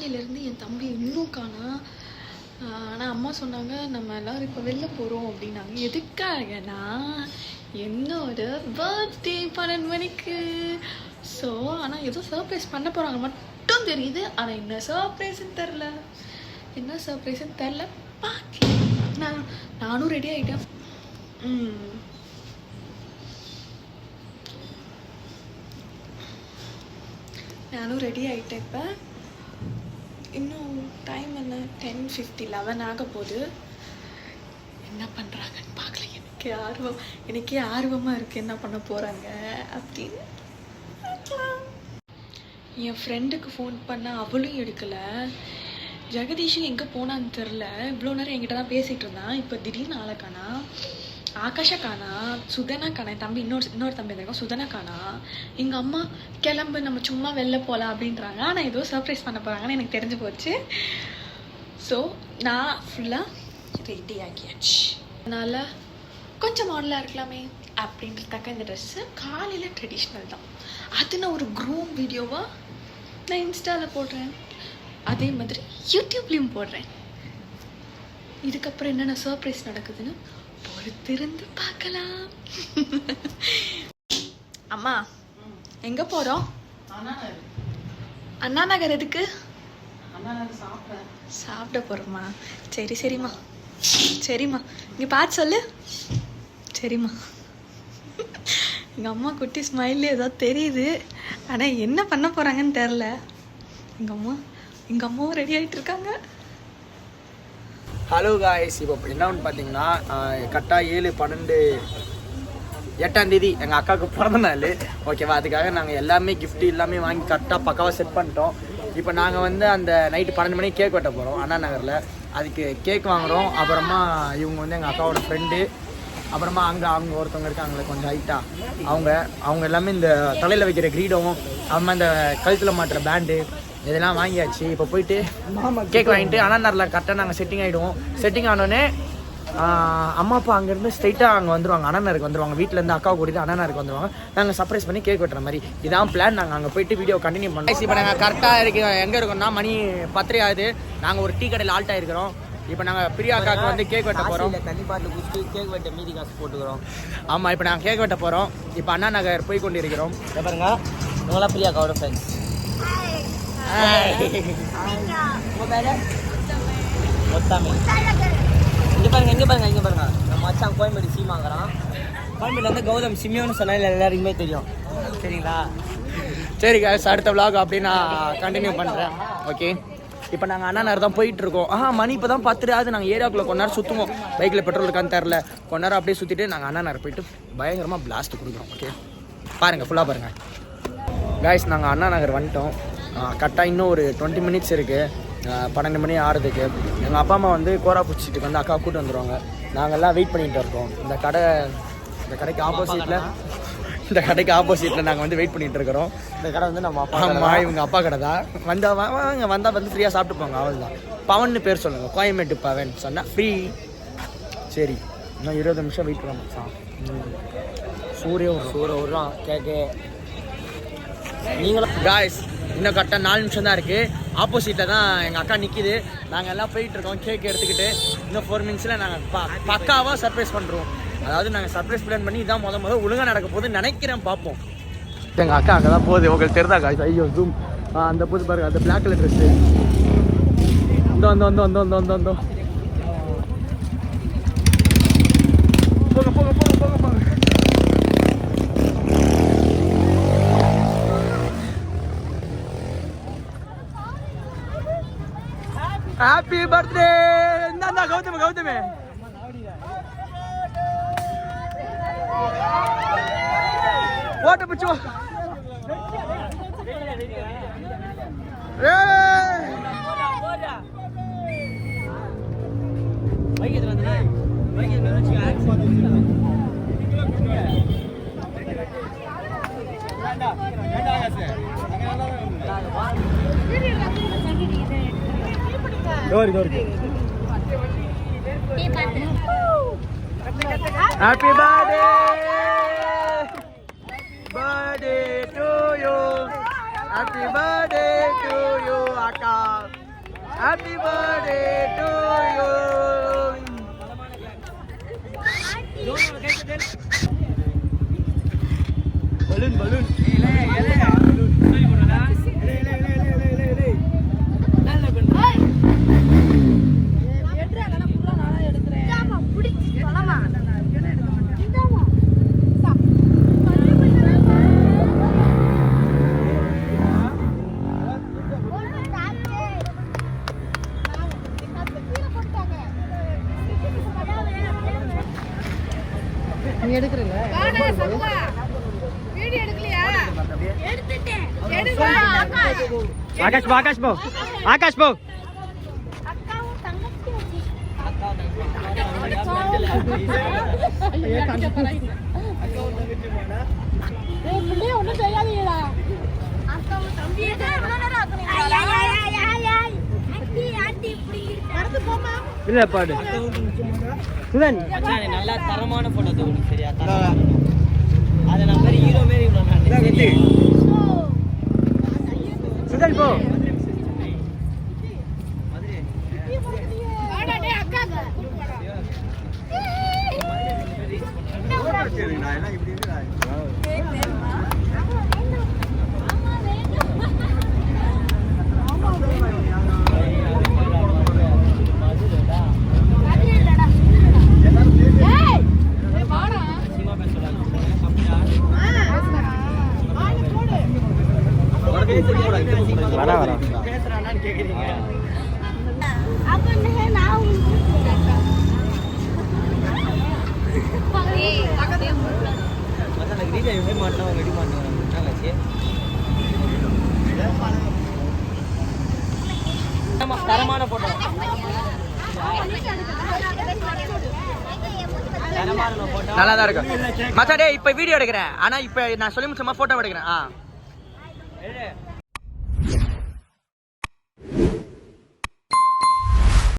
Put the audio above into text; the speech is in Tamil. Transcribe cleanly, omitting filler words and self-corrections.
காலையிலேருந்து என் தம்பி இன்னும் காணா. ஆனால் அம்மா சொன்னாங்க நம்ம எல்லோரும் இப்போ வெளில போகிறோம் அப்படின்னாங்க. எதுக்காகனா என்னோட பர்த்டே 12 மணிக்கு. ஸோ ஆனால் ஏதோ சர்ப்ரைஸ் பண்ண போகிறாங்க மட்டும் தெரியுது. ஆனால் என்ன சர்ப்ரைஸ்ன்னு தெரில, என்ன சர்ப்ரைஸ்ன்னு தெரில. பார்க்கலாம். நானும் ரெடி ஆகிட்டேன். நானும் ரெடி ஆகிட்டேன். இப்போ இன்னும் டைம் என்ன 10:50 11 ஆக போகுது. என்ன பண்ணுறாங்கன்னு பார்க்கல. எனக்கே ஆர்வமாக இருக்குது என்ன பண்ண போகிறாங்க அப்படின்னு. என் ஃப்ரெண்டுக்கு ஃபோன் பண்ண அவளும் எடுக்கலை. ஜெகதீஷும் எங்கே போனான்னு தெரில. இவ்வளோ நேரம் என்கிட்ட தான் பேசிகிட்டு இருந்தான். இப்போ திடீர்னு ஆளை காணா. ஆகாஷா காணா, சுதனா காணா. என் தம்பி இன்னொரு தம்பி இருக்கான், சுதனா காணா. எங்கள் அம்மா கிளம்பு நம்ம சும்மா வெளில போகலாம் அப்படின்றாங்க. ஆனால் ஏதோ சர்ப்ரைஸ் பண்ண போகிறாங்கன்னு எனக்கு தெரிஞ்சு போச்சு. ஸோ நான் ஃபுல்லாக ரெடி ஆகியாச்சு. அதனால் கொஞ்சம் மாடலாக இருக்கலாமே அப்படின்றதுக்காக இந்த ட்ரெஸ்ஸு காலையில் ட்ரெடிஷ்னல் தான். அது நான் ஒரு க்ரூம் வீடியோவாக நான் இன்ஸ்டாவில் போடுறேன், அதே மாதிரி யூடியூப்லேயும் போடுறேன். இதுக்கப்புறம் என்னென்ன சர்ப்ரைஸ் நடக்குதுன்னு பொறுத்திருந்து பார்க்கலாம். அம்மா எங்கே போகிறோம்? அண்ணா நகர். எதுக்கு? சாப்பிட போகிறோம்மா. சரிம்மா. இங்கே பார்த்து சொல்லு. சரிம்மா. எங்கள் அம்மா குட்டி ஸ்மைல்ல ஏதோ தெரியுது. ஆனால் என்ன பண்ண போகிறாங்கன்னு தெரில. எங்கள் அம்மாவும் ரெடி ஆகிட்டு இருக்காங்க. ஹலோ காய்ஸ், இப்போ என்னன்னு பார்த்தீங்கன்னா கரெக்டாக 7/12/8 எங்கள் அக்காவுக்கு பிறந்த நாள். ஓகேவா? அதுக்காக நாங்கள் எல்லாமே கிஃப்ட்டு எல்லாமே வாங்கி கரெக்டாக பக்காவாக செட் பண்ணிட்டோம். இப்போ நாங்கள் வந்து அந்த நைட்டு 12 மணிக்கு கேக் வெட்ட போகிறோம் அண்ணா நகரில். அதுக்கு கேக் வாங்குகிறோம். அப்புறமா இவங்க வந்து எங்கள் அக்காவோட ஃப்ரெண்டு. அப்புறமா அவங்க ஒருத்தவங்க இருக்காங்களே கொஞ்சம் ஹைட்டாக, அவங்க எல்லாமே இந்த தலையில் வைக்கிற கிரீடமும் அப்புறமா இந்த கழுத்தில் மாட்டுற பேண்டு இதெல்லாம் வாங்கியாச்சு. இப்போ போயிட்டு கேக் வாங்கிட்டு அண்ணா நகரில் கரெக்டாக நாங்கள் செட்டிங் ஆகிடுவோம். செட்டிங் ஆனோடனே அம்மா அப்பா அங்கேருந்து ஸ்ட்ரைட்டாக அங்கே வந்துடுவாங்க, அண்ணா நகருக்கு வந்துடுவாங்க. வீட்டிலேருந்து அக்காவை கூட்டிட்டு அண்ணா நகருக்கு வந்துடுவாங்க. நாங்கள் சர்ப்ரைஸ் பண்ணி கேக் வெட்டுற மாதிரி இதான் பிளான். நாங்கள் அங்கே போயிட்டு வீடியோ கண்டினியூ பண்ணோம். இப்போ நாங்கள் கரெக்டாக எங்கே இருக்கோம்னா மணி 10 ஆகுது. நாங்கள் ஒரு டீ கடையில் ஆல்ட்டாக இருக்கிறோம். இப்போ நாங்கள் பிரியா அக்காவுக்கு வந்து கேக் வெட்ட போகிறோம். தண்ணி பாட்டில் குடிச்சு கேக் வெட்ட மீதி காசு போட்டுக்கிறோம். ஆமாம், இப்போ நாங்கள் கேக் வெட்ட போகிறோம். இப்போ அண்ணா நகர் போய் கொண்டு இருக்கிறோம். பாருங்க, இவங்களாம் பிரியா அக்காவோட ஃப்ரெண்ட்ஸ். இங்கே பாருங்க நம்ம மச்சான் கோயம்பேடு சீமாங்கிறான். கோயம்பேடு வந்து கௌதம் சிமியோன்னு சொன்னால் எல்லாருக்குமே தெரியும். சரிங்களா? சரி guys, அடுத்த vlog அப்படி நான் கண்டினியூ பண்ணுறேன். ஓகே, இப்போ நாங்கள் அண்ணா நகர் தான் போயிட்டுருக்கோம். மணி இப்போ தான் 10 ஆகுது. நாங்கள் ஏரியாவுக்குள்ளே கொஞ்ச நேரம் சுற்றுவோம். பைக்கில் பெட்ரோல் இருக்கான்னு தெரில. கொஞ்ச நேரம் அப்படியே சுற்றிட்டு நாங்கள் அண்ணா நகர் போயிட்டு பயங்கரமாக பிளாஸ்ட் கொடுக்குறோம். ஓகே, பாருங்கள், ஃபுல்லாக பாருங்கள் guys. நாங்கள் அண்ணா நகர் வந்துட்டோம். கரெக்டாக இன்னும் ஒரு 20 மினிட்ஸ் இருக்குது 12 மணி ஆகிறதுக்கு. எங்கள் அப்பா அம்மா வந்து கோரா பிடிச்சிட்டுக்கு வந்து அக்கா கூட்டு வந்துடுவாங்க. நாங்கள்லாம் வெயிட் பண்ணிகிட்டு இருக்கோம். இந்த கடைக்கு ஆப்போசிட்டில் நாங்கள் வந்து வெயிட் பண்ணிகிட்டு இருக்கிறோம். இந்த கடை வந்து நம்ம அப்பா அம்மா இவங்க அப்பா கடை தான். வந்தால் வந்து ஃப்ரீயாக சாப்பிட்டு போங்க. அவள் தான் பவன்னு பேர் சொல்லுங்கள். கோயம்பேட்டு பவன் சொன்னால் ஃப்ரீ. சரி, இன்னும் 20 நிமிஷம் வெயிட் பண்ண. சூரிய விட்றான் கேக்கு. நீங்களும் காய்ஸ் இன்னும் கரெக்டாக 4 நிமிஷம் தான் இருக்குது. ஆப்போசிட்டில் தான் எங்கள் அக்கா நிற்கிது. நாங்கள் எல்லாம் போயிட்டுருக்கோம் கேக் எடுத்துக்கிட்டு. இன்னும் 4 மினிட்ஸில் நாங்கள் பக்காவாக சர்ப்ரைஸ் பண்ணுறோம். அதாவது நாங்கள் சர்ப்ரைஸ் பிளான் பண்ணி இதான் முதல் ஒழுங்காக நடக்க போகுதுன்னு நினைக்கிறேன். பார்ப்போம். எங்கள் அக்கா அங்கே தான் போகுது. உங்களுக்கு தெரிதா காய்ஸ்? ஐயோ ஜூம். அந்த போது பாருங்க, அந்த பிளாக் கலர் ட்ரெஸ்ஸு. வந்தோம் போங்க. Happy birthday. என்ன கௌதமே ஓட்ட பிடிச்சோ. Happy birthday to you. Happy birthday to you, Akka. Happy birthday to you. Balloon balloon நீ எடுக்கறல வீடியோ எடுக்கலையா எடுத்துட்டேன் எடுவா ஆகாஷ் போ ஆகாஷ் போ ஆகாஷ் போ. அக்காவும் தங்கச்சி ஏய் புள்ளைய ஒண்ணும் செய்யாதீங்கடா அக்காவும் தம்பி ஆண்டி ஆண்டி இப்படி நடந்து போமா இல்ல பாடு சுதன் நல்லா தரமான போட்டோ தோணு சரியா தரமான அத நான் மாதிரி ஹீரோ மாதிரி நான் சுதன் போ. வாடா டேய் அக்கா வரா வரா பேசுறானான்னு கேக்குறீங்க. மச்சான் எனக்கு ரீஜா எப்படி மாட்டலாம் ரெடி பண்ணுவாங்க என்னாச்சு தரமான போட்டோ தரமான போட்டோ நல்லா தான் இருக்கு மச்சான். டேய் இப்போ வீடியோ எடுக்கிறேன், ஆனா இப்போ நான் சொல்லி முடிச்சமா போட்டோ எடுக்கிறேன். எடு